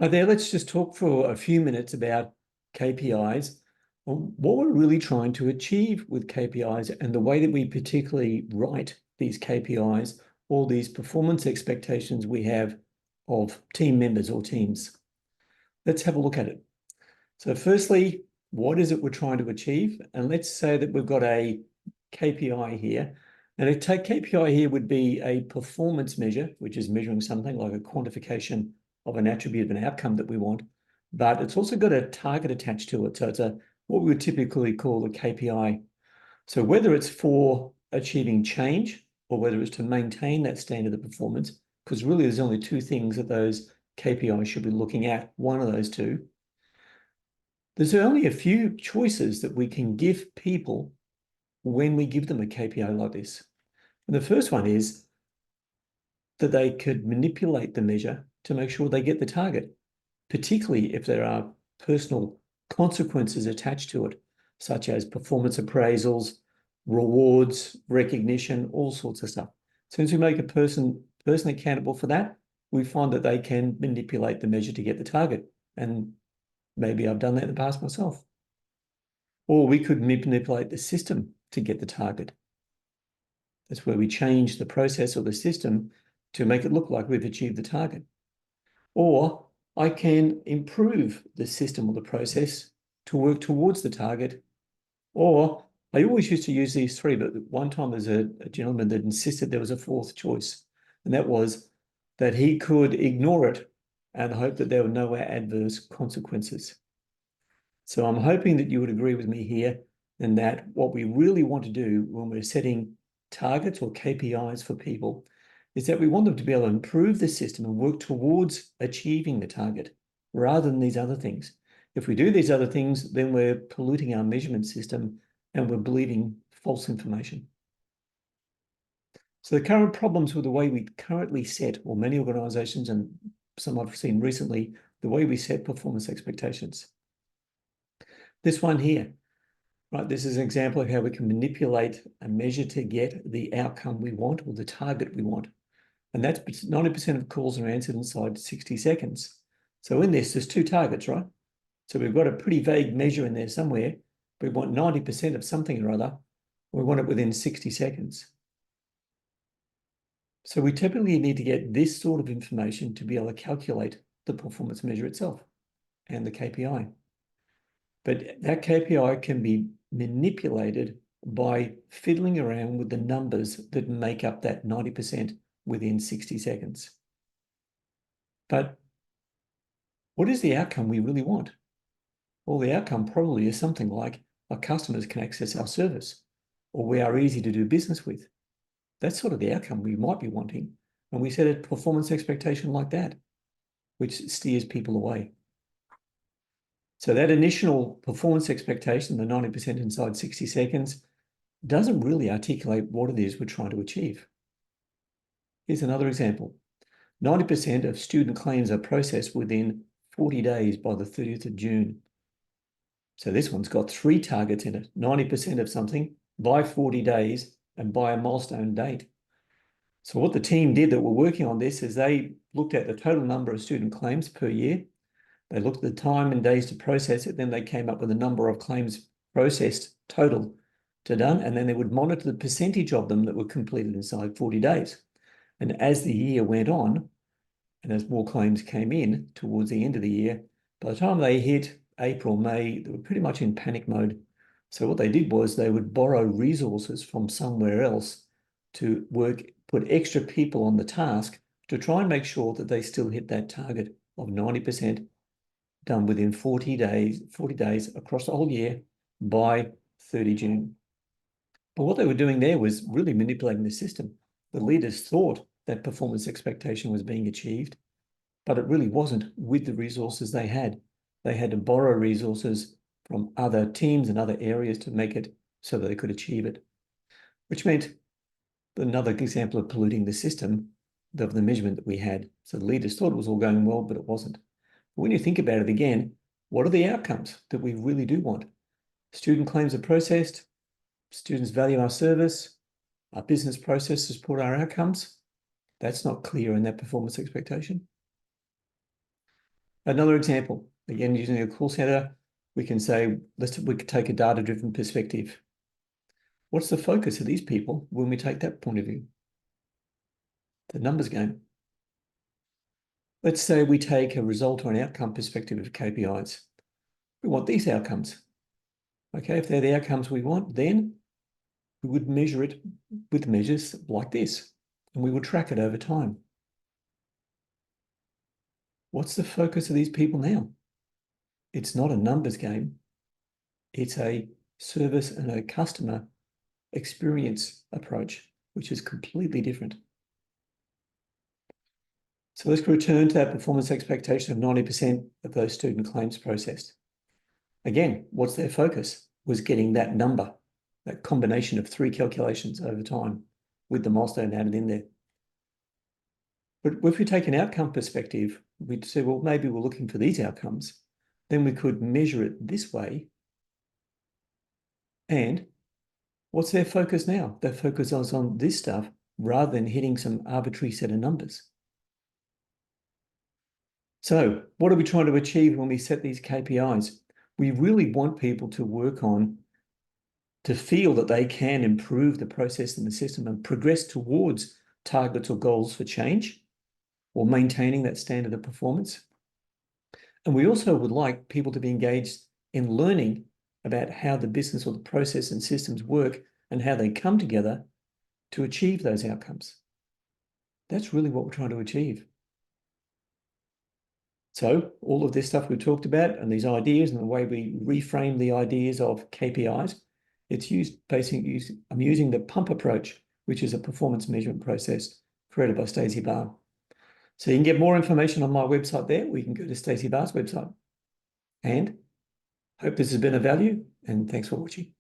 Hi there, let's just talk for a few minutes about KPIs, what we're really trying to achieve with KPIs and the way that we particularly write these KPIs or these performance expectations we have of team members or teams. Let's have a look at it. So firstly, what is it we're trying to achieve? And let's say that we've got a KPI here. And a KPI here would be a performance measure, which is measuring something like a quantification of an attribute of an outcome that we want, but it's also got a target attached to it. So it's what we would typically call a KPI. So whether it's for achieving change or whether it's to maintain that standard of performance, because really there's only two things that those KPIs should be looking at, one of those two. There's only a few choices that we can give people when we give them a KPI like this. And the first one is that they could manipulate the measure to make sure they get the target, particularly if there are personal consequences attached to it, such as performance appraisals, rewards, recognition, all sorts of stuff. As soon as we make a person accountable for that, we find that they can manipulate the measure to get the target. And maybe I've done that in the past myself. Or we could manipulate the system to get the target. That's where we change the process or the system to make it look like we've achieved the target. Or I can improve the system or the process to work towards the target. Or I always used to use these three, but one time there's a gentleman that insisted there was a fourth choice, and that was that he could ignore it and hope that there were no adverse consequences. So I'm hoping that you would agree with me here and that what we really want to do when we're setting targets or KPIs for people is that we want them to be able to improve the system and work towards achieving the target rather than these other things. If we do these other things, then we're polluting our measurement system and we're believing false information. So the current problems with the way we currently set, or many organizations and some I've seen recently, the way we set performance expectations. This one here, right? This is an example of how we can manipulate a measure to get the outcome we want or the target we want. And that's 90% of calls are answered inside 60 seconds. So in this, there's two targets, right? So we've got a pretty vague measure in there somewhere. We want 90% of something or other. We want it within 60 seconds. So we typically need to get this sort of information to be able to calculate the performance measure itself and the KPI. But that KPI can be manipulated by fiddling around with the numbers that make up that 90% within 60 seconds. But what is the outcome we really want? Well, the outcome probably is something like our customers can access our service or we are easy to do business with. That's sort of the outcome we might be wanting. And we set a performance expectation like that, which steers people away. So that initial performance expectation, the 90% inside 60 seconds, doesn't really articulate what it is we're trying to achieve. Here's another example. 90% of student claims are processed within 40 days by the 30th of June. So this one's got three targets in it, 90% of something by 40 days and by a milestone date. So what the team did that were working on this is they looked at the total number of student claims per year. They looked at the time and days to process it. Then they came up with a number of claims processed total to done. And then they would monitor the percentage of them that were completed inside 40 days. And as the year went on, and as more claims came in towards the end of the year, by the time they hit April, May, they were pretty much in panic mode. So what they did was they would borrow resources from somewhere else to put extra people on the task to try and make sure that they still hit that target of 90% done within 40 days across the whole year by 30 June. But what they were doing there was really manipulating the system. The leaders thought that performance expectation was being achieved, but it really wasn't with the resources they had. They had to borrow resources from other teams and other areas to make it so that they could achieve it, which meant another example of polluting the system of the measurement that we had. So the leaders thought it was all going well, but it wasn't. But when you think about it again, what are the outcomes that we really do want? Student claims are processed, students value our service, our business processes support our outcomes. That's not clear in that performance expectation. Another example, again, using a call center, we can say, we could take a data-driven perspective. What's the focus of these people when we take that point of view? The numbers game. Let's say we take a result or an outcome perspective of KPIs. We want these outcomes. Okay, if they're the outcomes we want, then we would measure it with measures like this, and we would track it over time. What's the focus of these people now? It's not a numbers game. It's a service and a customer experience approach, which is completely different. So let's return to that performance expectation of 90% of those student claims processed. Again, what's their focus? Was getting that number, that combination of 3 calculations over time with the milestone added in there. But if we take an outcome perspective, we'd say, well, maybe we're looking for these outcomes. Then we could measure it this way. And what's their focus now? Their focus is on this stuff rather than hitting some arbitrary set of numbers. So what are we trying to achieve when we set these KPIs? We really want people to work on, to feel that they can improve the process in the system and progress towards targets or goals for change or maintaining that standard of performance. And we also would like people to be engaged in learning about how the business or the process and systems work and how they come together to achieve those outcomes. That's really what we're trying to achieve. So all of this stuff we talked about and these ideas and the way we reframe the ideas of KPIs, it's used basically, I'm using the PUMP approach, which is a performance measurement process created by Stacey Barr. So you can get more information on my website there. We can go to Stacey Barr's website. And hope this has been of value, and thanks for watching.